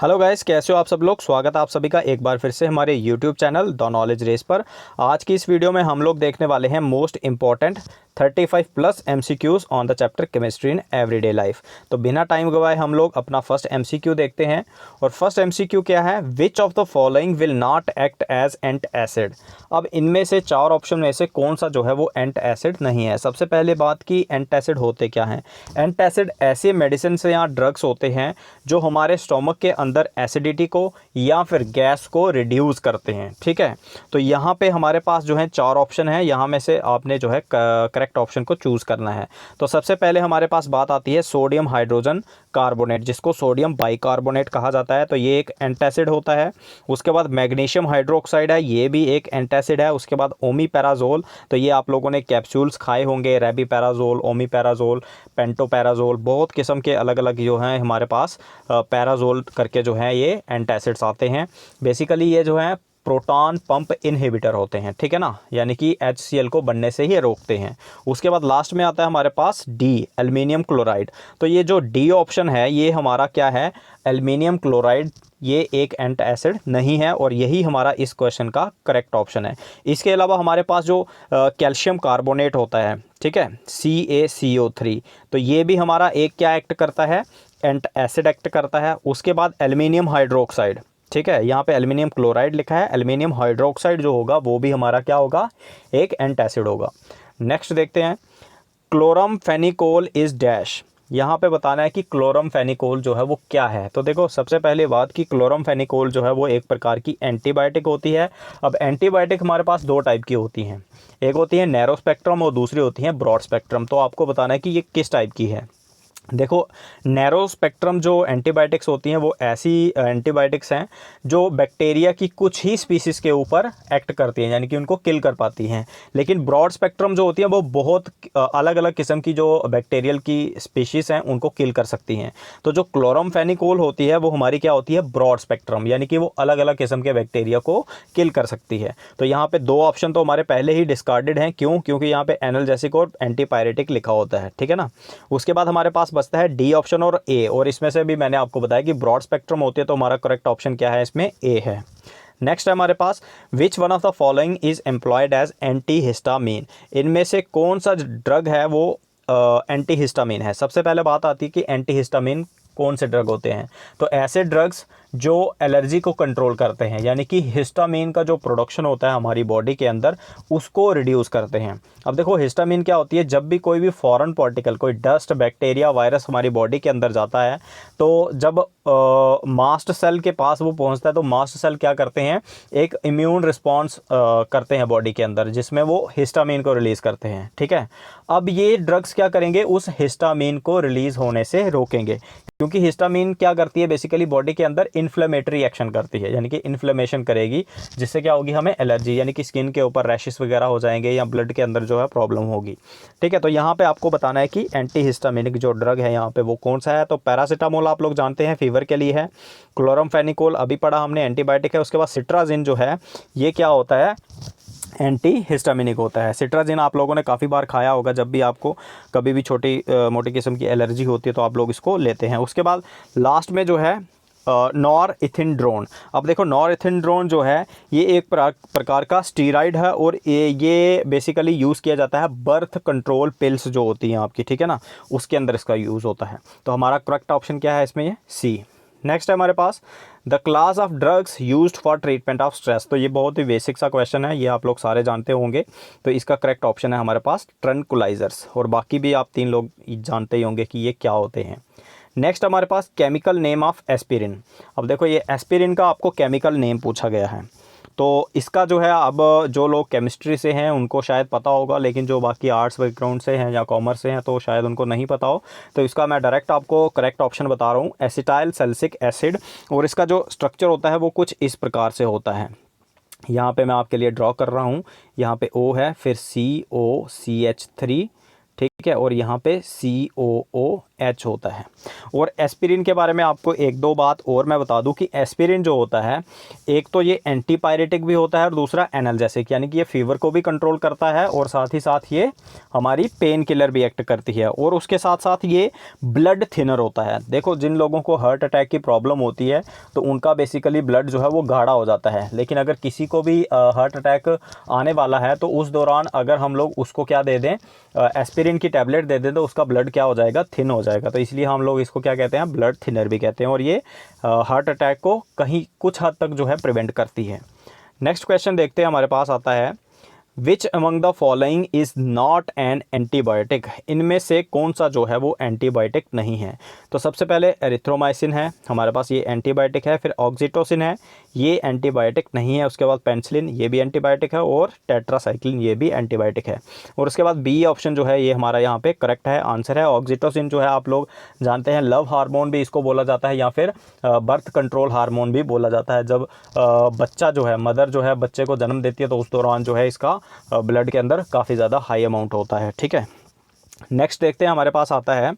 Hello guys, कैसे हो आप सब लोग। स्वागत है आप सभी का एक बार फिर से हमारे YouTube channel the knowledge race पर। आज की इस वीडियो में हम लोग देखने वाले हैं most important 35 plus MCQs on the chapter chemistry in everyday life. तो बिना टाइम गवाए हम लोग अपना फर्स्ट एमसीक्यू देखते हैं। और फर्स्ट एमसीक्यू क्या है, which of the following will not act as antacid. अब इनमें से चार ऑप्शन में से कौन सा जो है वो एंट एसिड नहीं है। सबसे पहले बात की एंट एसिड होते क्या हैं। एंट एसिड ऐसे मेडिसिन से या ड्रग्स होते हैं जो हमारे स्टोमक के अंदर एसिडिटी को या फिर गैस को रिड्यूस करते हैं। ठीक है, तो यहाँ पे हमारे पास जो है चार ऑप्शन है, यहाँ में से आपने जो है करेक्ट ऑप्शन को चूज़ करना है। तो सबसे पहले हमारे पास बात आती है सोडियम हाइड्रोजन कार्बोनेट, जिसको सोडियम बाइकार्बोनेट कहा जाता है। तो ये एक एंटासिड होता है। उसके बाद मैग्नीशियम हाइड्रोक्साइड है, ये भी एक एंटासिड है। उसके बाद ओमीपैराजोल, तो ये आप लोगों ने कैप्सूल्स खाए होंगे, रेबीपैराजोल, ओमीपैराजोल, पेंटोपैराजोल, बहुत किस्म के अलग अलग जो हैं हमारे पास पैराजोल करके जो है ये एंटासिड्स आते हैं। बेसिकली ये जो है प्रोटॉन पंप इनहिबिटर होते हैं। ठीक है ना, यानी कि HCl को बनने से ही रोकते हैं। उसके बाद लास्ट में आता है हमारे पास डी, एल्युमिनियम क्लोराइड। तो ये जो डी ऑप्शन है ये हमारा क्या है, एल्युमिनियम क्लोराइड, ये एक एंट एसिड नहीं है और यही हमारा इस क्वेश्चन का करेक्ट ऑप्शन है। इसके अलावा हमारे पास जो कैल्शियम कार्बोनेट होता है, ठीक है, CaCO3, तो ये भी हमारा एक क्या एक्ट करता है, एंट एसिड एक्ट करता है। उसके बाद एल्युमिनियम हाइड्रोक्साइड, ठीक है, यहाँ पे एल्युमिनियम क्लोराइड लिखा है, एल्युमिनियम हाइड्रोक्साइड जो होगा वो भी हमारा क्या होगा, एक एंट एसिड होगा। नेक्स्ट देखते हैं, क्लोरम फेनिकोल इज डैश। यहाँ पे बताना है कि क्लोरम फेनिकोल जो है वो क्या है। तो देखो सबसे पहले बात कि क्लोरम फेनिकोल जो है वो एक प्रकार की एंटीबायोटिक होती है। अब एंटीबायोटिक हमारे पास दो टाइप की होती हैं, एक होती है नैरो स्पेक्ट्रम और दूसरी होती है ब्रॉड स्पेक्ट्रम। तो आपको बताना है कि ये किस टाइप की है। देखो, नैरो स्पेक्ट्रम जो एंटीबायोटिक्स होती हैं वो ऐसी एंटीबायोटिक्स हैं जो बैक्टीरिया की कुछ ही स्पीसीज़ के ऊपर एक्ट करती हैं, यानी कि उनको किल कर पाती हैं। लेकिन ब्रॉड स्पेक्ट्रम जो होती हैं वो बहुत अलग अलग किस्म की जो बैक्टीरियल की स्पीशीज़ हैं उनको किल कर सकती हैं। तो जो क्लोरमफेनिकोल होती है वो हमारी क्या होती है, ब्रॉड स्पेक्ट्रम, यानी कि वो अलग अलग किस्म के बैक्टीरिया को किल कर सकती है। तो यहाँ पे दो ऑप्शन तो हमारे पहले ही डिस्कार्डेड हैं। क्यों? क्योंकि यहाँ पे एनाल्जेसिक और एंटीपायरेटिक लिखा होता है। ठीक है ना। उसके बाद हमारे पास बचता है डी ऑप्शन और ए, और इसमें से भी मैंने आपको बताया कि ब्रॉड स्पेक्ट्रम होती है, तो हमारा करेक्ट ऑप्शन क्या है, इसमें ए है। नेक्स्ट है हमारे पास, which one of the following is employed as antihistamine. इनमें से कौन सा ड्रग है वो एंटी हिस्टामीन है। सबसे पहले बात आती है कि एंटी हिस्टामीन कौन से ड्रग होते हैं। तो ऐसे ड्रग्स जो एलर्जी को कंट्रोल करते हैं, यानी कि हिस्टामीन का जो प्रोडक्शन होता है हमारी बॉडी के अंदर उसको रिड्यूस करते हैं। अब देखो हिस्टामीन क्या होती है, जब भी कोई भी फॉरेन पार्टिकल, कोई डस्ट, बैक्टीरिया, वायरस हमारी बॉडी के अंदर जाता है तो जब मास्ट सेल के पास वो पहुंचता है तो मास्ट सेल क्या करते हैं, एक इम्यून रिस्पॉन्स करते हैं बॉडी के अंदर, जिसमें वो हिस्टामीन को रिलीज़ करते हैं। ठीक है, अब ये ड्रग्स क्या करेंगे, उस हिस्टामीन को रिलीज़ होने से रोकेंगे। क्योंकि हिस्टामीन क्या करती है, बेसिकली बॉडी के अंदर इन्फ्लेमेटरी एक्शन करती है, यानी कि इन्फ्लेमेशन करेगी, जिससे क्या होगी, हमें एलर्जी, यानी कि स्किन के ऊपर रैशेस वगैरह हो जाएंगे या ब्लड के अंदर जो है प्रॉब्लम होगी। ठीक है, तो यहाँ पे आपको बताना है कि एंटी हिस्टामिनिक जो ड्रग है यहाँ पे वो कौन सा है। तो पैरासीटामोल आप लोग जानते हैं फीवर के लिए है, क्लोरमफेनिकोल अभी पढ़ा हमने एंटीबायोटिक है। उसके बाद सिट्राजिन जो है ये क्या होता है, एंटी हिस्टामिनिक होता है। सिट्राजिन आप लोगों ने काफ़ी बार खाया होगा, जब भी आपको कभी भी छोटी मोटी किस्म की एलर्जी होती है तो आप लोग इसको लेते हैं। उसके बाद लास्ट में जो है नॉर इथिनड्रोन। अब देखो नॉर इथिनड्रोन जो है ये एक प्रकार का स्टीराइड है और ये बेसिकली यूज़ किया जाता है बर्थ कंट्रोल पिल्स जो होती हैं आपकी, ठीक है ना, उसके अंदर इसका यूज़ होता है। तो हमारा करेक्ट ऑप्शन क्या है इसमें, ये सी। नेक्स्ट है हमारे पास, the class of drugs used for treatment of stress. तो ये बहुत ही बेसिक सा क्वेश्चन है, ये आप लोग सारे जानते होंगे। तो इसका करेक्ट ऑप्शन है हमारे पास ट्रैंक्विलाइजर्स, और बाकी भी आप तीन लोग जानते ही होंगे कि ये क्या होते हैं। नेक्स्ट हमारे पास, केमिकल नेम ऑफ एस्पिरिन। अब देखो ये एस्पिरिन का आपको केमिकल नेम पूछा गया है, तो इसका जो है, अब जो लोग केमिस्ट्री से हैं उनको शायद पता होगा, लेकिन जो बाकी आर्ट्स बैकग्राउंड से हैं या कॉमर्स से हैं तो शायद उनको नहीं पता हो। तो इसका मैं डायरेक्ट आपको करेक्ट ऑप्शन बता रहा हूँ, एसिटाइल सैलिसिलिक एसिड। और इसका जो स्ट्रक्चर होता है वो कुछ इस प्रकार से होता है, यहाँ पे मैं आपके लिए ड्रॉ कर रहा हूँ। यहाँ पे O है, फिर COCH3, ठीक ठीक है, और यहाँ पे COOH होता है। और एस्पिरिन के बारे में आपको एक दो बात और मैं बता दूं कि एस्पिरिन जो होता है, एक तो ये एंटीपायरेटिक भी होता है और दूसरा एनाल्जेसिक, यानी कि ये फीवर को भी कंट्रोल करता है और साथ ही साथ ये हमारी पेन किलर भी एक्ट करती है। और उसके साथ साथ ये ब्लड थिनर होता है। देखो, जिन लोगों को हार्ट अटैक की प्रॉब्लम होती है तो उनका बेसिकली ब्लड जो है वो गाढ़ा हो जाता है, लेकिन अगर किसी को भी हार्ट अटैक आने वाला है तो उस दौरान अगर हम लोग उसको क्या दे दें, एस्पिरिन की टैबलेट दे दें, तो उसका ब्लड क्या हो जाएगा, थिन हो जाएगा। तो इसलिए हम लोग इसको क्या कहते हैं, ब्लड थिनर भी कहते हैं, और ये हार्ट अटैक को कहीं कुछ हद तक जो है प्रिवेंट करती है। नेक्स्ट क्वेश्चन देखते हैं, हमारे पास आता है which among the following is not an antibiotic, इनमें से कौन सा जो है वो एंटीबायोटिक नहीं है। तो सबसे पहले एरिथ्रोमाइसिन है हमारे पास, ये एंटीबायोटिक है। फिर ऑक्सीटोसिन है, ये एंटीबायोटिक नहीं है। उसके बाद पेनिसिलिन, ये भी एंटीबायोटिक है। और टेट्रासाइक्लिन, ये भी एंटीबायोटिक है। और उसके बाद बी ऑप्शन जो है ये हमारा यहाँ पे करेक्ट है, आंसर है। ऑक्सीटोसिन जो है आप लोग जानते हैं लव हार्मोन भी इसको बोला जाता है, या फिर बर्थ कंट्रोल हार्मोन भी बोला जाता है। जब बच्चा जो है, मदर जो है बच्चे को जन्म देती है तो उस दौरान जो है इसका ब्लड के अंदर काफ़ी ज़्यादा हाई अमाउंट होता है। ठीक है, नेक्स्ट देखते हैं, हमारे पास आता है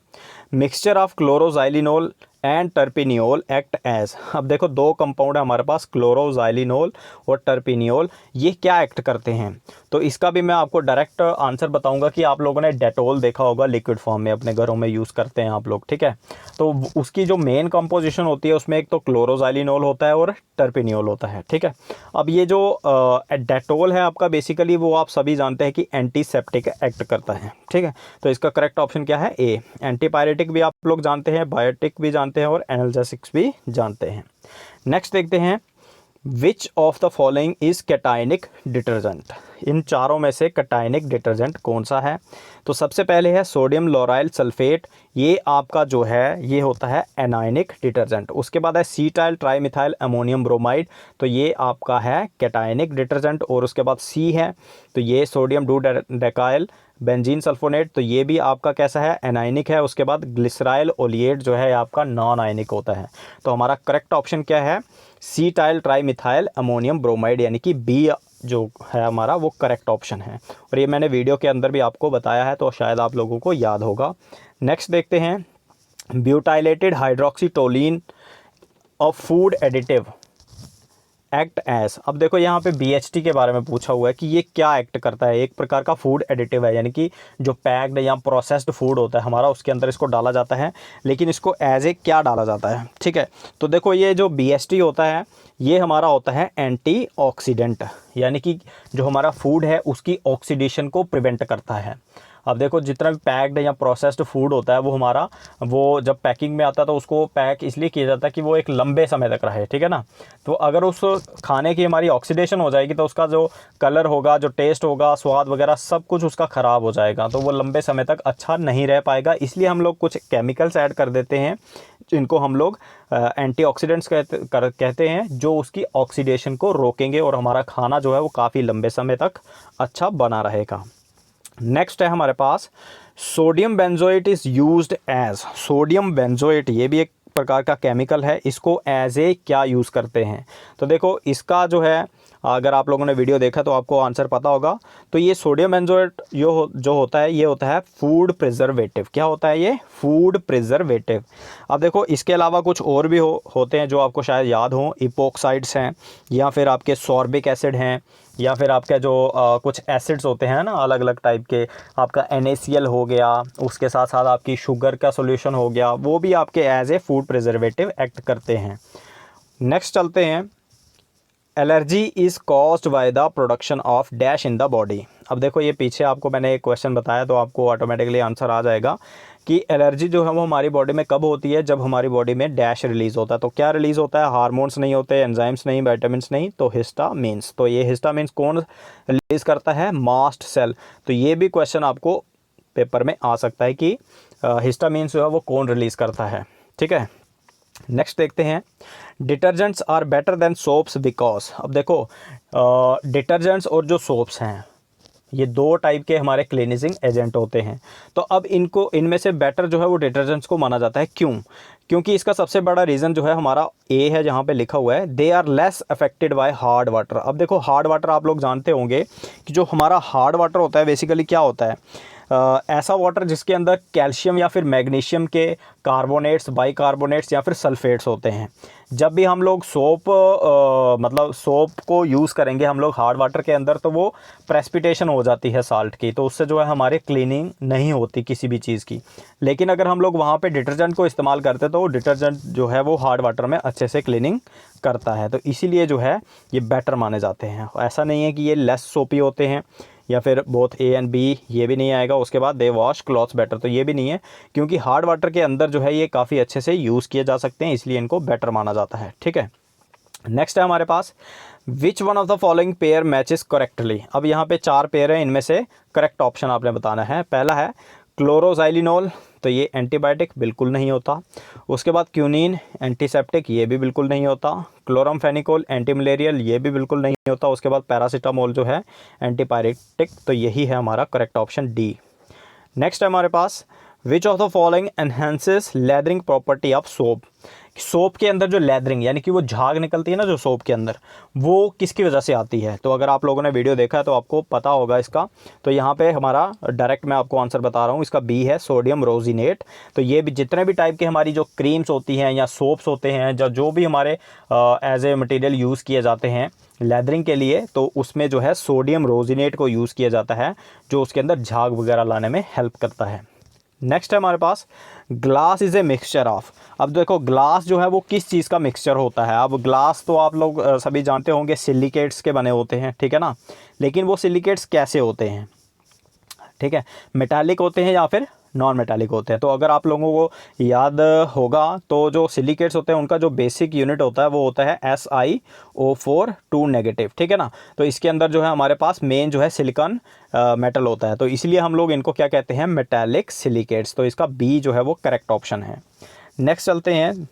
mixture of chloroxylenol and terpineol act as. अब देखो, दो कंपाउंड है हमारे पास, क्लोरोजाइलिनोल और टर्पिनियोल, ये क्या एक्ट करते हैं। तो इसका भी मैं आपको डायरेक्ट आंसर बताऊंगा कि आप लोगों ने डेटोल देखा होगा, लिक्विड फॉर्म में अपने घरों में यूज़ करते हैं आप लोग। ठीक है, तो उसकी जो मेन कंपोजिशन होती है उसमें एक तो क्लोरोजाइलिनोल होता है और टर्पिनियोल होता है। ठीक है, अब ये जो डेटोल है आपका, बेसिकली वो आप सभी जानते हैं कि एंटीसेप्टिक एक्ट करता है। ठीक है, तो इसका करेक्ट ऑप्शन क्या है, ए। एंटीपायरेटिक भी आप लोग जानते हैं, बायोटिक भी जानते हैं और एनाल्जेसिक्स भी जानते हैं। नेक्स्ट देखते हैं, which of the following is cationic detergent, इन चारों में से कैटायनिक डिटर्जेंट कौन सा है। तो सबसे पहले है सोडियम लोराइल सल्फेट, ये आपका जो है ये होता है एनायनिक डिटर्जेंट। उसके बाद है सीटाइल ट्राईमिथाइल अमोनियम ब्रोमाइड, तो ये आपका है कैटायनिक डिटर्जेंट। और उसके बाद सी है, तो ये सोडियम डू डेकाइल बेंजीन सल्फोनेट, तो ये भी आपका कैसा है, एनायनिक है। उसके बाद ग्लिसराइल ओलिएट जो है आपका नॉन आयनिक होता है। तो हमारा करेक्ट ऑप्शन क्या है, सीटाइल ट्राईमिथाइल अमोनियम ब्रोमाइड, यानी कि बी जो है हमारा वो करेक्ट ऑप्शन है। और ये मैंने वीडियो के अंदर भी आपको बताया है, तो शायद आप लोगों को याद होगा। नेक्स्ट देखते हैं, butylated hydroxytoluene of food additive act as. अब देखो, यहाँ पे BHT के बारे में पूछा हुआ है कि ये क्या एक्ट करता है। एक प्रकार का फूड एडिटिव है, यानी कि जो पैक्ड या प्रोसेस्ड फूड होता है हमारा, उसके अंदर इसको डाला जाता है। लेकिन इसको एज ए क्या डाला जाता है। ठीक है, तो देखो, ये जो BHT होता है ये हमारा होता है एंटीऑक्सीडेंट, यानी कि जो हमारा फूड है उसकी ऑक्सीडेशन को प्रिवेंट करता है। अब देखो, जितना भी पैक्ड या प्रोसेस्ड फूड होता है वो हमारा, वो जब पैकिंग में आता है तो उसको पैक इसलिए किया जाता है कि वो एक लंबे समय तक रहे। ठीक है ना, तो अगर उस खाने की हमारी ऑक्सीडेशन हो जाएगी तो उसका जो कलर होगा, जो टेस्ट होगा, स्वाद वगैरह सब कुछ उसका ख़राब हो जाएगा, तो वो लंबे समय तक अच्छा नहीं रह पाएगा। इसलिए हम लोग कुछ केमिकल्स ऐड कर देते हैं जिनको हम लोग एंटीऑक्सीडेंट्स कहते हैं, जो उसकी ऑक्सीडेशन को रोकेंगे और हमारा खाना जो है वो काफ़ी लंबे समय तक अच्छा बना रहेगा। नेक्स्ट है हमारे पास sodium benzoate is used as. Sodium benzoate ये भी एक प्रकार का केमिकल है, इसको एज ए क्या यूज़ करते हैं। तो देखो, इसका जो है, अगर आप लोगों ने वीडियो देखा तो आपको आंसर पता होगा। तो ये सोडियम बेंजोएट जो होता है ये होता है फूड प्रिजर्वेटिव। क्या होता है ये, फूड प्रिजर्वेटिव। अब देखो, इसके अलावा कुछ और भी होते हैं जो आपको शायद याद हों। इपोक्साइड्स हैं, या फिर आपके सॉर्बिक एसिड हैं, या फिर आपके जो कुछ एसिड्स होते हैं ना अलग अलग टाइप के, आपका NaCl हो गया, उसके साथ साथ आपकी शुगर का सॉल्यूशन हो गया, वो भी आपके as a food preservative act करते हैं। नेक्स्ट चलते हैं, allergy is caused by the production of dash in the body. अब देखो, ये पीछे आपको मैंने एक क्वेश्चन बताया तो आपको ऑटोमेटिकली आंसर आ जाएगा कि एलर्जी जो है वो हमारी बॉडी में कब होती है, जब हमारी बॉडी में डैश रिलीज़ होता है। तो क्या रिलीज़ होता है, हार्मोन्स नहीं होते, एंजाइम्स नहीं, विटामिन्स नहीं, तो हिस्टामिन्स। तो ये हिस्टामिन्स कौन रिलीज़ करता है, मास्ट सेल। तो ये भी क्वेश्चन आपको पेपर में आ सकता है कि हिस्टामिन्स जो है वो कौन रिलीज़ करता है। ठीक है, नेक्स्ट देखते हैं, detergents are better than soaps because. अब देखो, डिटर्जेंट्स और जो सोप्स हैं ये दो टाइप के हमारे क्लीनिजिंग एजेंट होते हैं। तो अब इनमें से बेटर जो है वो डिटर्जेंट्स को माना जाता है। क्यों, क्योंकि इसका सबसे बड़ा रीज़न जो है हमारा ए है, जहाँ पे लिखा हुआ है they are less affected by hard water. अब देखो, हार्ड वाटर आप लोग जानते होंगे कि जो हमारा हार्ड वाटर होता है बेसिकली क्या होता है, ऐसा वाटर जिसके अंदर कैल्शियम या फिर मैग्नीशियम के कार्बोनेट्स, बाइकार्बोनेट्स या फिर सल्फेट्स होते हैं। जब भी हम लोग सोप मतलब सोप को यूज़ करेंगे हम लोग हार्ड वाटर के अंदर, तो वो प्रेसिपिटेशन हो जाती है साल्ट की, तो उससे जो है हमारे क्लीनिंग नहीं होती किसी भी चीज़ की। लेकिन अगर हम लोग वहाँ पे डिटर्जेंट को इस्तेमाल करते तो डिटर्जेंट जो है वो हार्ड वाटर में अच्छे से क्लीनिंग करता है, तो इसीलिए जो है ये बेटर माने जाते हैं। ऐसा नहीं है कि ये लेस सोपी होते हैं या फिर बोथ ए एंड बी, ये भी नहीं आएगा। उसके बाद दे वॉश क्लॉथ्स बेटर, तो ये भी नहीं है, क्योंकि हार्ड वाटर के अंदर जो है ये काफ़ी अच्छे से यूज़ किए जा सकते हैं, इसलिए इनको बेटर माना जाता है। ठीक है, नेक्स्ट है हमारे पास which one of the following pair matches correctly. अब यहाँ पे 4 पेयर हैं, इनमें से करेक्ट ऑप्शन आपने बताना है। पहला है क्लोरोजाइलिनोल, तो ये एंटीबायोटिक बिल्कुल नहीं होता। उसके बाद क्यूनिन एंटीसेप्टिक, ये भी बिल्कुल नहीं होता। क्लोरमफेनिकोल एंटी मलेरियल, ये भी बिल्कुल नहीं होता। उसके बाद पैरासीटामोल जो है एंटीपायरेटिक, तो यही है हमारा करेक्ट ऑप्शन डी। नेक्स्ट है हमारे पास which of the following enhances lathering property of soap. Soap के अंदर जो लेदरिंग यानी कि वो झाग निकलती है ना जो सोप के अंदर, वो किसकी वजह से आती है। तो अगर आप लोगों ने वीडियो देखा है तो आपको पता होगा इसका। तो यहाँ पे हमारा डायरेक्ट मैं आपको आंसर बता रहा हूँ, इसका बी है सोडियम रोजिनेट। तो ये भी जितने भी टाइप के हमारी जो क्रीम्स होती हैं या सोप्स होते हैं, जो भी हमारे एज ए मटेरियल यूज़ किए जाते हैं लेदरिंग के लिए, तो उसमें जो है सोडियम रोजिनेट को यूज़ किया जाता है, जो उसके अंदर झाग वगैरह लाने में हेल्प करता है। नेक्स्ट है हमारे पास glass is a mixture of. अब देखो ग्लास जो है वो किस चीज़ का मिक्सचर होता है। अब ग्लास तो आप लोग सभी जानते होंगे सिलिकेट्स के बने होते हैं, ठीक है ना। लेकिन वो सिलिकेट्स कैसे होते हैं, ठीक है, मेटालिक होते हैं या फिर नॉन मेटालिक होते हैं। तो अगर आप लोगों को याद होगा तो जो सिलिकेट्स होते हैं उनका जो बेसिक यूनिट होता है वो होता है SiO4 2 नेगेटिव, ठीक है ना। तो इसके अंदर जो है हमारे पास मेन जो है सिलिकॉन मेटल होता है, तो इसलिए हम लोग इनको क्या कहते हैं, मेटालिक सिलिकेट्स। तो इसका बी जो है वो करेक्ट ऑप्शन है। नेक्स्ट चलते हैं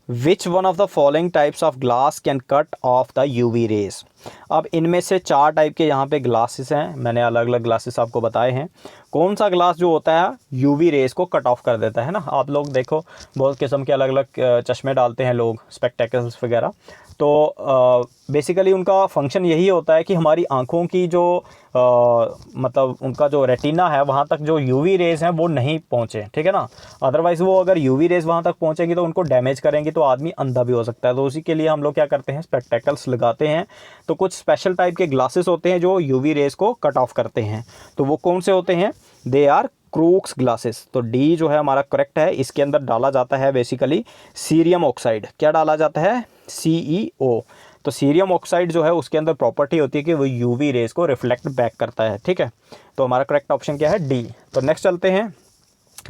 विच one of the following types of glass can cut off the UV rays. अब इनमें से 4 टाइप के यहाँ पे ग्लासेस हैं, मैंने अलग अलग ग्लासेस आपको बताए हैं। कौन सा ग्लास जो होता है यूवी रेज को कट ऑफ कर देता है ना। आप लोग देखो बहुत किस्म के अलग अलग चश्मे डालते हैं लोग, स्पेक्टेकल्स वगैरह। तो बेसिकली उनका फंक्शन यही होता है कि हमारी आँखों की जो मतलब उनका जो रेटिना है वहाँ तक जो यूवी रेज़ हैं वो नहीं पहुँचे, ठीक है ना। अदरवाइज़ वो अगर यूवी रेज़ वहाँ तक पहुँचेंगी तो उनको डैमेज करेंगी, तो आदमी अंधा भी हो सकता है। तो उसी के लिए हम लोग क्या करते हैं, स्पेक्टेकल्स लगाते हैं। तो कुछ स्पेशल टाइप के ग्लासेस होते हैं जो यूवी रेज़ को कट ऑफ करते हैं। तो वो कौन से होते हैं, दे आर क्रूक्स ग्लासेस। तो डी जो है हमारा करेक्ट है। इसके अंदर डाला जाता है बेसिकली सीरियम ऑक्साइड। क्या डाला जाता है, CEO। तो सीरियम ऑक्साइड जो है उसके अंदर प्रॉपर्टी होती है कि वो यूवी रेज को रिफ्लेक्ट बैक करता है, ठीक है। तो हमारा करेक्ट ऑप्शन क्या है, डी। तो नेक्स्ट चलते हैं।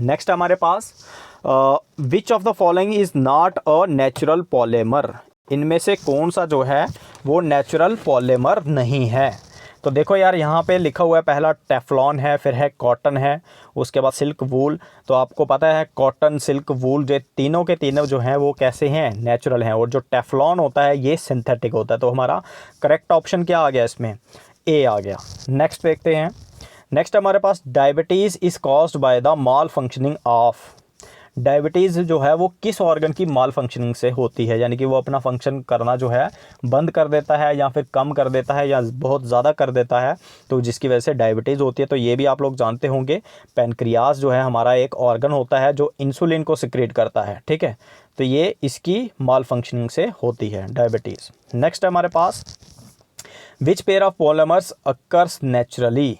नेक्स्ट हमारे पास which of the following is not a natural polymer. इनमें से कौन सा जो है वो नेचुरल पॉलीमर नहीं है। तो देखो यार यहाँ पे लिखा हुआ है, पहला टेफ्लॉन है, फिर है कॉटन है, उसके बाद सिल्क वूल। तो आपको पता है कॉटन, सिल्क, वूल जो तीनों के तीनों जो हैं वो कैसे हैं, नेचुरल हैं। और जो टेफ्लॉन होता है ये सिंथेटिक होता है। तो हमारा करेक्ट ऑप्शन क्या आ गया इसमें, ए आ गया। नेक्स्ट देखते हैं। नेक्स्ट हमारे पास diabetes is caused by the malfunctioning of. Diabetes जो है वो किस ऑर्गन की माल फंक्शनिंग से होती है, यानी कि वो अपना फंक्शन करना जो है बंद कर देता है या फिर कम कर देता है या बहुत ज़्यादा कर देता है, तो जिसकी वजह से डायबिटीज़ होती है। तो ये भी आप लोग जानते होंगे, पैनक्रियाज जो है हमारा एक ऑर्गन होता है जो इंसुलिन को सिक्रेट करता है, ठीक है। तो ये इसकी माल फंक्शनिंग से होती है डायबिटीज़। नेक्स्ट है हमारे पास which pair of polymers occurs naturally.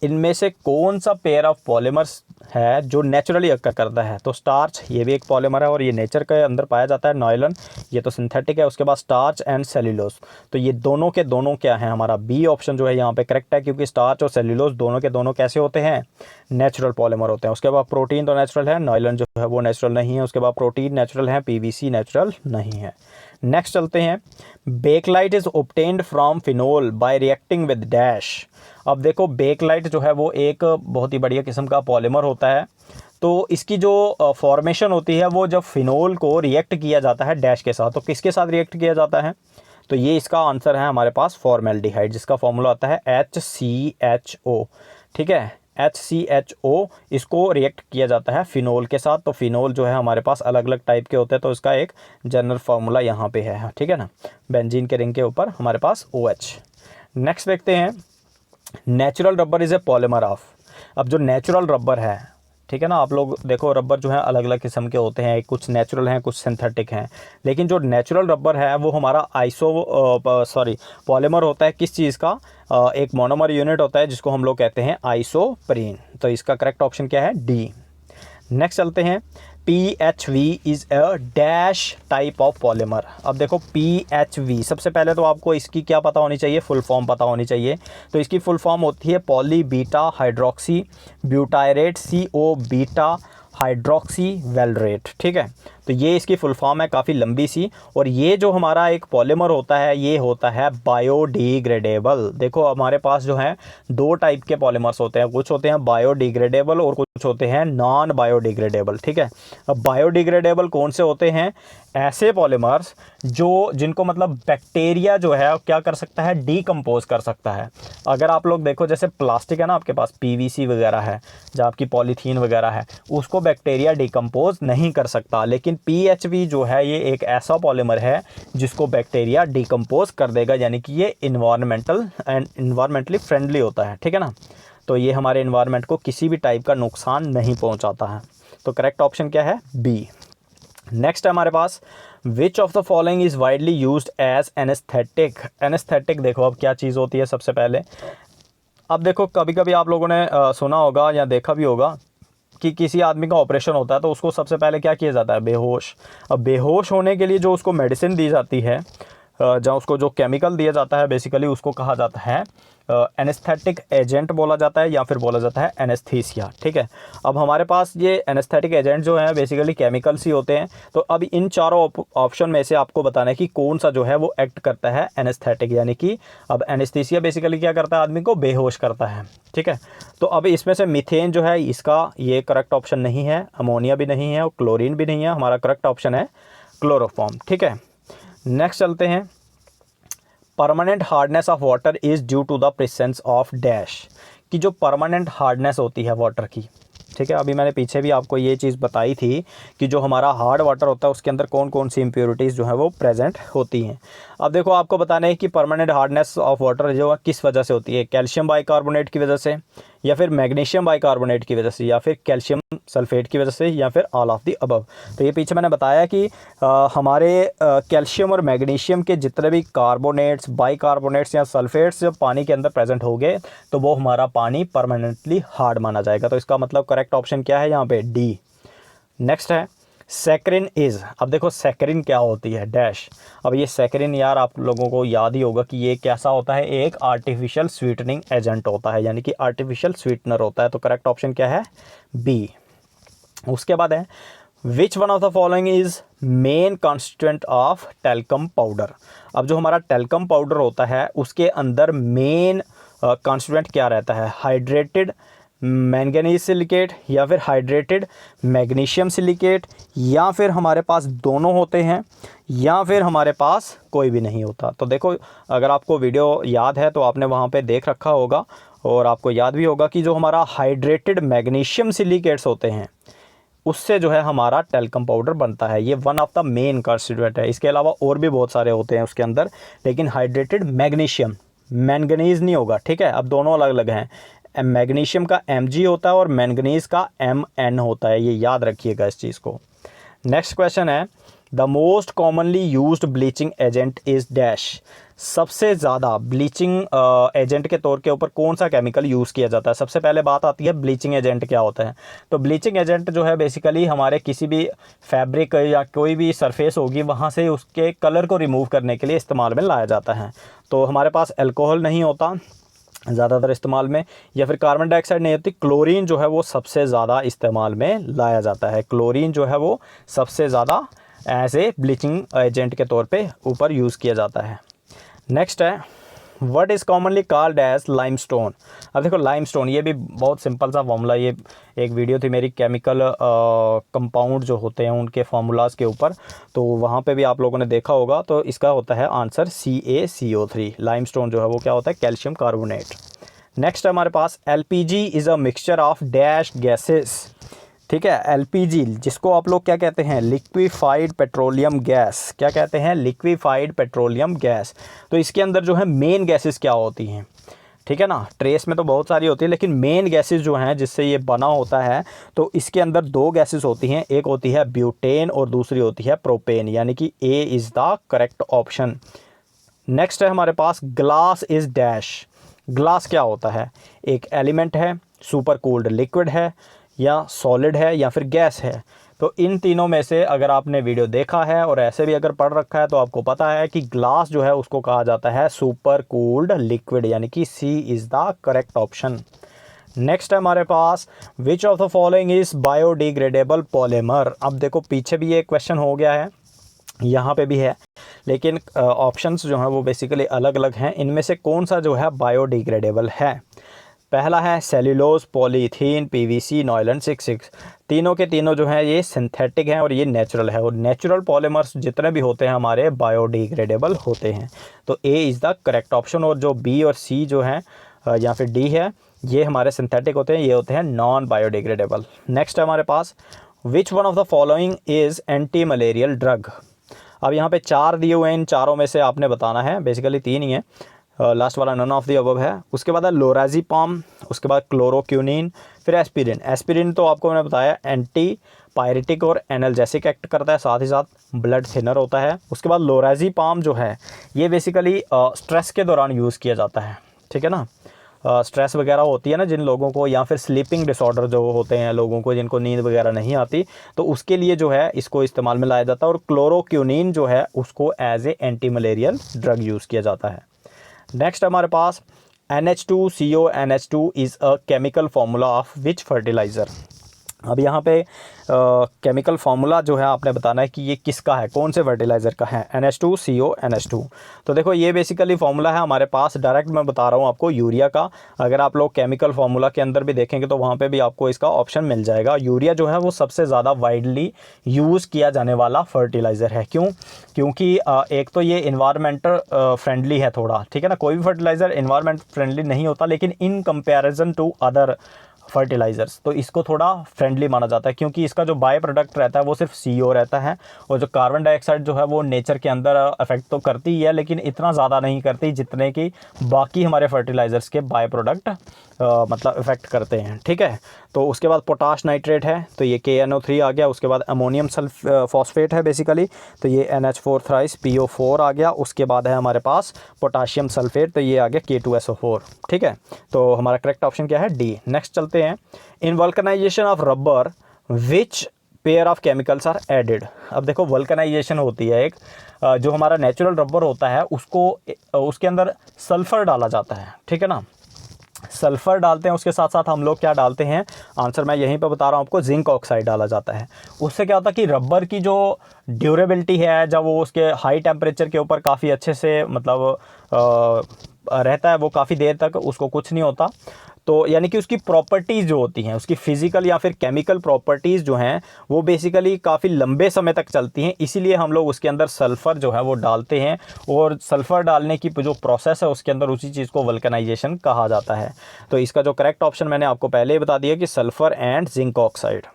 इनमें से कौन सा पेयर ऑफ पॉलीमर्स है जो नेचुरली अक्कर करता है। तो स्टार्च, ये भी एक पॉलीमर है और ये नेचर के अंदर पाया जाता है। नायलॉन, ये तो सिंथेटिक है। उसके बाद स्टार्च एंड सेल्यूलोज, तो ये दोनों के दोनों क्या है, हमारा बी ऑप्शन जो है यहाँ पे करेक्ट है, क्योंकि स्टार्च और सेल्यूलोज दोनों के दोनों कैसे होते हैं, नेचुरल पॉलीमर होते हैं। उसके बाद प्रोटीन तो नेचुरल है, नायलॉन जो है वो नेचुरल नहीं है। उसके बाद प्रोटीन नेचुरल है, PVC नेचुरल नहीं है। नेक्स्ट चलते हैं। Bakelite is obtained from phenol by reacting with dash. अब देखो बेकलाइट जो है वो एक बहुत ही बढ़िया किस्म का पॉलीमर होता है। तो इसकी जो फॉर्मेशन होती है वो जब फिनोल को रिएक्ट किया जाता है डैश के साथ, तो किसके साथ रिएक्ट किया जाता है, तो ये इसका आंसर है हमारे पास फॉर्मेल्डिहाइड, जिसका फॉर्मूला आता है HCHO, ठीक है। HCHO इसको रिएक्ट किया जाता है फिनोल के साथ। तो फिनोल जो है हमारे पास अलग अलग टाइप के होते हैं, तो इसका एक जनरल फार्मूला यहाँ पे है, ठीक है ना। बेंजीन के रिंग के ऊपर हमारे पास OH। नेक्स्ट देखते हैं। Natural rubber is a polymer of. अब जो नेचुरल रबर है, ठीक है ना, आप लोग देखो रबर जो है अलग अलग किस्म के होते हैं, कुछ नेचुरल हैं कुछ सिंथेटिक हैं, लेकिन जो नेचुरल रबर है वो हमारा पॉलीमर होता है किस चीज़ का, एक मोनोमर यूनिट होता है जिसको हम लोग कहते हैं आइसोप्रीन। तो इसका करेक्ट ऑप्शन क्या है, डी। नेक्स्ट चलते हैं, PHV is a dash type of polymer. अब देखो PHV, सबसे पहले तो आपको इसकी क्या पता होनी चाहिए, फुल फॉर्म पता होनी चाहिए। तो इसकी फुल फॉर्म होती है poly beta hydroxy butyrate CO beta hydroxy valerate, ठीक है। तो ये इसकी फुल फॉर्म है, काफ़ी लंबी सी। और ये जो हमारा एक पॉलीमर होता है ये होता है बायोडिग्रेडेबल। देखो हमारे पास जो है दो टाइप के पॉलीमर्स होते हैं, कुछ होते हैं बायोडिग्रेडेबल और कुछ होते हैं नॉन बायोडिग्रेडेबल, ठीक है। अब बायोडिग्रेडेबल कौन से होते हैं, ऐसे पॉलीमर्स जिनको मतलब बैक्टीरिया जो है क्या कर सकता है, डीकम्पोज कर सकता है। अगर आप लोग देखो जैसे प्लास्टिक है ना, आपके पास PVC वगैरह है, जो आपकी पॉलीथीन वगैरह है, उसको बैक्टीरिया डीकम्पोज नहीं कर सकता, लेकिन PHV जो है ये एक ऐसा पॉलीमर है जिसको बैक्टीरिया डीकम्पोज कर देगा, यानी कि ये इन्वायरमेंटली फ्रेंडली होता है, ठीक है ना। तो ये हमारे इन्वायरमेंट को किसी भी टाइप का नुकसान नहीं पहुंचाता है। तो करेक्ट ऑप्शन क्या है, बी। नेक्स्ट है हमारे पास, which of the following is widely used as anaesthetic. Anaesthetic देखो अब क्या चीज़ होती है सबसे पहले। अब देखो कभी कभी आप लोगों ने सुना होगा या देखा भी होगा कि किसी आदमी का ऑपरेशन होता है तो उसको सबसे पहले क्या किया जाता है, बेहोश। अब बेहोश होने के लिए जो उसको मेडिसिन दी जाती है, जहाँ उसको जो केमिकल दिया जाता है बेसिकली उसको कहा जाता है एनेस्थेटिक एजेंट बोला जाता है, या फिर बोला जाता है एनेस्थीसिया, ठीक है। अब हमारे पास ये एनेस्थेटिक एजेंट जो है बेसिकली केमिकल्स ही होते हैं। तो अब इन चारों ऑप्शन में से आपको बताना है कि कौन सा जो है वो एक्ट करता है एनेस्थेटिक, यानी कि अब एनेस्थीसिया बेसिकली क्या करता है, आदमी को बेहोश करता है, ठीक है। तो अब इसमें से मीथेन जो है इसका ये करेक्ट ऑप्शन नहीं है, अमोनिया भी नहीं है और क्लोरीन भी नहीं है, हमारा करेक्ट ऑप्शन है क्लोरोफॉर्म, ठीक है। नेक्स्ट चलते हैं, permanent hardness of water is due to the presence of dash, कि जो परमानेंट हार्डनेस होती है वाटर की, ठीक है। अभी मैंने पीछे भी आपको ये चीज़ बताई थी कि जो हमारा हार्ड वाटर होता है उसके अंदर कौन कौन सी इम्प्योरिटीज़ जो है वो प्रेजेंट होती हैं। अब देखो आपको बताना है कि परमानेंट हार्डनेस ऑफ वाटर जो है किस वजह से होती है, कैल्शियम बाइकार्बोनेट की वजह से, या फिर मैग्नीशियम बाइकार्बोनेट की वजह से, या फिर कैल्शियम सल्फेट की वजह से, या फिर ऑल ऑफ दी अबव। तो ये पीछे मैंने बताया कि हमारे कैल्शियम और मैग्नीशियम के जितने भी कार्बोनेट्स, बाइकार्बोनेट्स या सल्फेट्स जब पानी के अंदर प्रेजेंट हो गए तो वो हमारा पानी परमानेंटली हार्ड माना जाएगा। तो इसका मतलब करेक्ट ऑप्शन क्या है यहाँ पे, डी। नेक्स्ट है सैकरिन इज़। अब देखो सैकरिन क्या होती है, डैश। अब ये सैकरिन यार आप लोगों को याद ही होगा कि ये कैसा होता है, एक आर्टिफिशियल स्वीटनिंग एजेंट होता है, यानी कि आर्टिफिशियल स्वीटनर होता है। तो करेक्ट ऑप्शन क्या है, बी। उसके बाद है विच one of the following is main constituent of talcum powder. अब जो हमारा टेल्कम पाउडर होता है उसके अंदर मेन कॉन्स्टिट्यूएंट क्या रहता है, हाइड्रेटेड मैंगनीज सिलिकेट, या फिर हाइड्रेटेड मैग्नीशियम सिलिकेट, या फिर हमारे पास दोनों होते हैं, या फिर हमारे पास कोई भी नहीं होता। तो देखो अगर आपको वीडियो याद है तो आपने वहाँ पे देख रखा होगा, और आपको याद भी होगा कि जो हमारा हाइड्रेटेड मैग्नीशियम सिलिकेट्स होते हैं उससे जो है हमारा टेल्कम पाउडर बनता है। ये one of the main constituent है। इसके अलावा और भी बहुत सारे होते हैं उसके अंदर, लेकिन हाइड्रेटेड मैग्नीशियम, मैंगनीज नहीं होगा, ठीक है। अब दोनों अलग अलग हैं, मैग्नीशियम का Mg होता है और मैंगनीज का Mn होता है, ये याद रखिएगा इस चीज़ को। नेक्स्ट क्वेश्चन है the most commonly used bleaching agent is dash. सबसे ज़्यादा ब्लीचिंग एजेंट के तौर के ऊपर कौन सा केमिकल यूज़ किया जाता है। सबसे पहले बात आती है ब्लीचिंग एजेंट क्या होता है। तो ब्लीचिंग एजेंट जो है बेसिकली हमारे किसी भी फैब्रिक या कोई भी सरफेस होगी वहाँ से उसके कलर को रिमूव करने के लिए इस्तेमाल में लाया जाता है। तो हमारे पास अल्कोहल नहीं होता ज़्यादातर इस्तेमाल में, या फिर कार्बन डाइऑक्साइड नहीं होती, क्लोरीन जो है वो सबसे ज़्यादा इस्तेमाल में लाया जाता है। क्लोरीन जो है वो सबसे ज़्यादा एज ए ब्लीचिंग एजेंट के तौर पे ऊपर यूज़ किया जाता है। नेक्स्ट है what is commonly called as limestone. अब देखो लाइमस्टोन ये भी बहुत सिंपल सा फॉर्मूला, ये एक वीडियो थी मेरी केमिकल कंपाउंड जो होते हैं उनके फार्मूलाज के ऊपर, तो वहाँ पे भी आप लोगों ने देखा होगा। तो इसका होता है आंसर CaCO3। लाइमस्टोन जो है वो क्या होता है, कैल्शियम कार्बोनेट। नेक्स्ट है हमारे पास LPG is a mixture of dash gases, ठीक है। LPG जिसको आप लोग क्या कहते हैं, लिक्विफाइड पेट्रोलियम गैस। क्या कहते हैं, लिक्विफाइड पेट्रोलियम गैस। तो इसके अंदर जो है मेन गैसेस क्या होती हैं, ठीक है ना। ट्रेस में तो बहुत सारी होती है, लेकिन मेन गैसेस जो हैं जिससे ये बना होता है, तो इसके अंदर दो गैसेस होती हैं, एक होती है ब्यूटेन और दूसरी होती है प्रोपेन, यानी कि A is the correct option. Next है हमारे पास ग्लास इज़ डैश। ग्लास क्या होता है? एक एलिमेंट है, सुपर कूल्ड लिक्विड है, या सॉलिड है, या फिर गैस है। तो इन तीनों में से अगर आपने वीडियो देखा है और ऐसे भी अगर पढ़ रखा है तो आपको पता है कि ग्लास जो है उसको कहा जाता है सुपर कूल्ड लिक्विड, यानी कि C is the correct option. Next है हमारे पास which of the following is biodegradable polymer. अब देखो पीछे भी ये क्वेश्चन हो गया है, यहाँ पे भी है, लेकिन ऑप्शंस जो हैं वो बेसिकली अलग अलग हैं। इनमें से कौन सा जो है बायोडिग्रेडेबल है? पहला है सेल्यूलोज, पॉलीथीन, पीवीसी, नॉयलन 66। तीनों के तीनों जो हैं ये सिंथेटिक हैं और ये नेचुरल है, और नेचुरल पॉलीमर्स जितने भी होते हैं हमारे बायोडिग्रेडेबल होते हैं। तो A is the correct option, और जो बी और सी जो हैं या फिर डी है, ये हमारे सिंथेटिक होते हैं, ये होते हैं नॉन बायोडिग्रेडेबल। नेक्स्ट है हमारे पास which one of the following is anti malarial drug. अब यहाँ पे 4 दिए हुए हैं, इन चारों में से आपने बताना है, बेसिकली 3 ही है, लास्ट वाला नन ऑफ द अबव है। उसके बाद है लोराज़ेपाम, उसके बाद क्लोरोक्विनीन, फिर एस्पिरिन। एस्पिरिन तो आपको मैंने बताया एंटी पायरेटिक और एनाल्जेसिक एक्ट करता है, साथ ही साथ ब्लड थिनर होता है। उसके बाद लोराज़ेपाम जो है ये बेसिकली स्ट्रेस के दौरान यूज़ किया जाता है, ठीक है ना। स्ट्रेस वगैरह होती है ना जिन लोगों को, या फिर स्लीपिंग डिसऑर्डर जो होते हैं लोगों को, जिनको नींद वगैरह नहीं आती, तो उसके लिए जो है इसको इस्तेमाल में लाया जाता है। और क्लोरोक्विनीन जो है उसको as a anti malarial drug use किया जाता है। नेक्स्ट हमारे पास NH2CO NH2 is a chemical formula of which fertilizer. अब यहाँ पे केमिकल फार्मूला जो है आपने बताना है कि ये किसका है, कौन से फर्टिलाइज़र का है। NH2CO NH2, तो देखो ये बेसिकली फार्मूला है हमारे पास, डायरेक्ट मैं बता रहा हूँ आपको यूरिया का। अगर आप लोग केमिकल फार्मूला के अंदर भी देखेंगे तो वहाँ पे भी आपको इसका ऑप्शन मिल जाएगा। यूरिया जो है वो सबसे ज़्यादा वाइडली यूज़ किया जाने वाला फर्टिलाइज़र है। क्यों? क्योंकि एक तो ये इन्वायरमेंटल फ्रेंडली है थोड़ा, ठीक है ना। कोई भी फर्टिलाइज़र इन्वायरमेंट फ्रेंडली नहीं होता, लेकिन in comparison to other fertilizers तो इसको थोड़ा फ्रेंडली माना जाता है, क्योंकि इसका जो बाय प्रोडक्ट रहता है वो सिर्फ CO रहता है, और जो कार्बन डाइऑक्साइड जो है वो नेचर के अंदर अफेक्ट तो करती ही है, लेकिन इतना ज़्यादा नहीं करती जितने कि बाकी हमारे फर्टिलाइज़र्स के बाय प्रोडक्ट मतलब इफ़ेक्ट करते हैं, ठीक है। तो उसके बाद पोटाश नाइट्रेट है, तो ये KNO3 आ गया। उसके बाद अमोनियम फॉस्फेट है बेसिकली, तो ये NH4 थ्राइस PO4 आ गया। उसके बाद है हमारे पास पोटाशियम सल्फेट, तो ये आ गया K2SO4, ठीक है। तो हमारा करेक्ट ऑप्शन क्या है? डी। नेक्स्ट चलते हैं, in vulcanisation of rubber which pair of chemicals are added. अब देखो वल्कनाइजेशन होती है एक, जो हमारा नेचुरल रबर होता है उसको उसके अंदर सल्फ़र डाला जाता है, ठीक है ना। सल्फ़र डालते हैं, उसके साथ साथ हम लोग क्या डालते हैं, आंसर मैं यहीं पे बता रहा हूँ आपको, जिंक ऑक्साइड डाला जाता है। उससे क्या होता है कि रबर की जो ड्यूरेबिलिटी है, जब वो उसके हाई टेम्परेचर के ऊपर काफ़ी अच्छे से मतलब रहता है, वो काफ़ी देर तक उसको कुछ नहीं होता। तो यानी कि उसकी प्रॉपर्टीज़ जो होती हैं, उसकी फ़िज़िकल या फिर केमिकल प्रॉपर्टीज़ जो हैं वो बेसिकली काफ़ी लंबे समय तक चलती हैं, इसीलिए हम लोग उसके अंदर सल्फ़र जो है वो डालते हैं। और सल्फ़र डालने की जो प्रोसेस है उसके अंदर उसी चीज़ को वल्कनाइजेशन कहा जाता है। तो इसका जो करेक्ट ऑप्शन मैंने आपको पहले ही बता दिया कि sulphur and zinc oxide.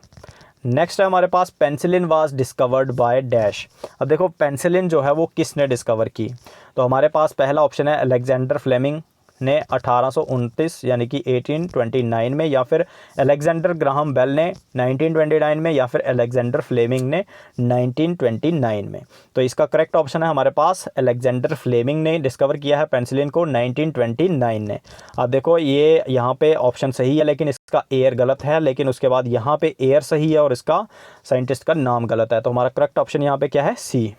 Next है हमारे पास penicillin was discovered by dash. अब देखो पेंसिलिन जो है वो किसने डिस्कवर की, तो हमारे पास पहला ऑप्शन है अलेक्जेंडर फ्लेमिंग ने 1829 यानी कि 1829 में, या फिर अलेक्जेंडर ग्राहम बेल ने 1929 में, या फिर अलेक्जेंडर फ्लेमिंग ने 1929 में। तो इसका करेक्ट ऑप्शन है हमारे पास अलेक्जेंडर फ्लेमिंग ने डिस्कवर किया है पेंसिलिन को 1929 ने। अब देखो ये यहाँ पे ऑप्शन सही है, लेकिन इसका एयर गलत है, लेकिन उसके बाद यहाँ पे एयर सही है और इसका साइंटिस्ट का नाम गलत है। तो हमारा करेक्ट ऑप्शन यहाँ पे क्या है? सी।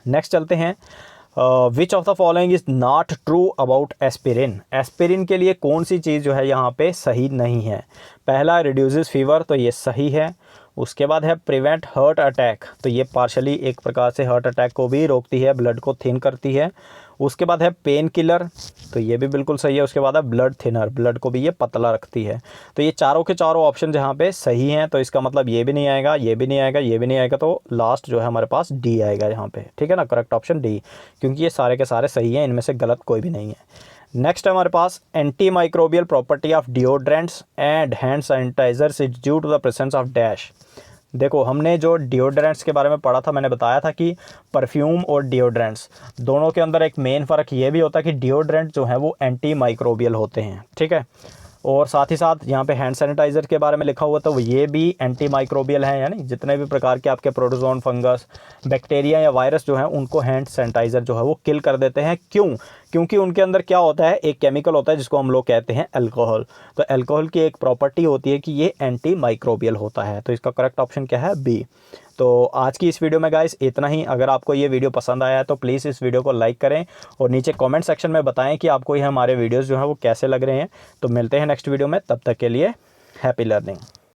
नेक्स्ट चलते हैं, which of the following is not true about aspirin. Aspirin के लिए कौन सी चीज़ जो है यहाँ पे सही नहीं है? पहला रिड्यूसेस फीवर, तो ये सही है। उसके बाद है प्रिवेंट हार्ट अटैक, तो ये पार्शली एक प्रकार से हार्ट अटैक को भी रोकती है, ब्लड को थिन करती है। उसके बाद है पेन किलर, तो ये भी बिल्कुल सही है। उसके बाद है ब्लड थिनर, ब्लड को भी ये पतला रखती है। तो ये चारों के चारों ऑप्शन जहाँ पे सही हैं, तो इसका मतलब ये भी नहीं आएगा, ये भी नहीं आएगा, ये भी नहीं आएगा, तो लास्ट जो है हमारे पास डी आएगा यहाँ पे, ठीक है ना। करेक्ट ऑप्शन डी, क्योंकि ये सारे के सारे सही हैं, इनमें से गलत कोई भी नहीं है। नेक्स्ट है हमारे पास antimicrobial property of deodorants and hand sanitisers is due to the presence of dash. देखो हमने जो डिओड्रेंट्स के बारे में पढ़ा था, मैंने बताया था कि परफ्यूम और डिओड्रेंट्स दोनों के अंदर एक मेन फ़र्क ये भी होता है कि डिओड्रेंट जो है वो एंटी माइक्रोबियल होते हैं, ठीक है। और साथ ही साथ यहाँ पे हैंड सैनिटाइज़र के बारे में लिखा हुआ था, वो ये भी एंटी माइक्रोबियल हैं, यानी जितने भी प्रकार के आपके प्रोटोजोन, फंगस, बैक्टीरिया या वायरस जो हैं उनको हैंड सैनिटाइज़र जो है वो किल कर देते हैं। क्यों? क्योंकि उनके अंदर क्या होता है, एक केमिकल होता है जिसको हम लोग कहते हैं अल्कोहल। तो अल्कोहल की एक प्रॉपर्टी होती है कि ये एंटी माइक्रोबियल होता है। तो इसका करेक्ट ऑप्शन क्या है? बी। तो आज की इस वीडियो में गाइस इतना ही। अगर आपको ये वीडियो पसंद आया है तो प्लीज़ इस वीडियो को लाइक करें और नीचे कमेंट सेक्शन में बताएं कि आपको ये हमारे वीडियोस जो हैं वो कैसे लग रहे हैं। तो मिलते हैं नेक्स्ट वीडियो में, तब तक के लिए हैप्पी लर्निंग।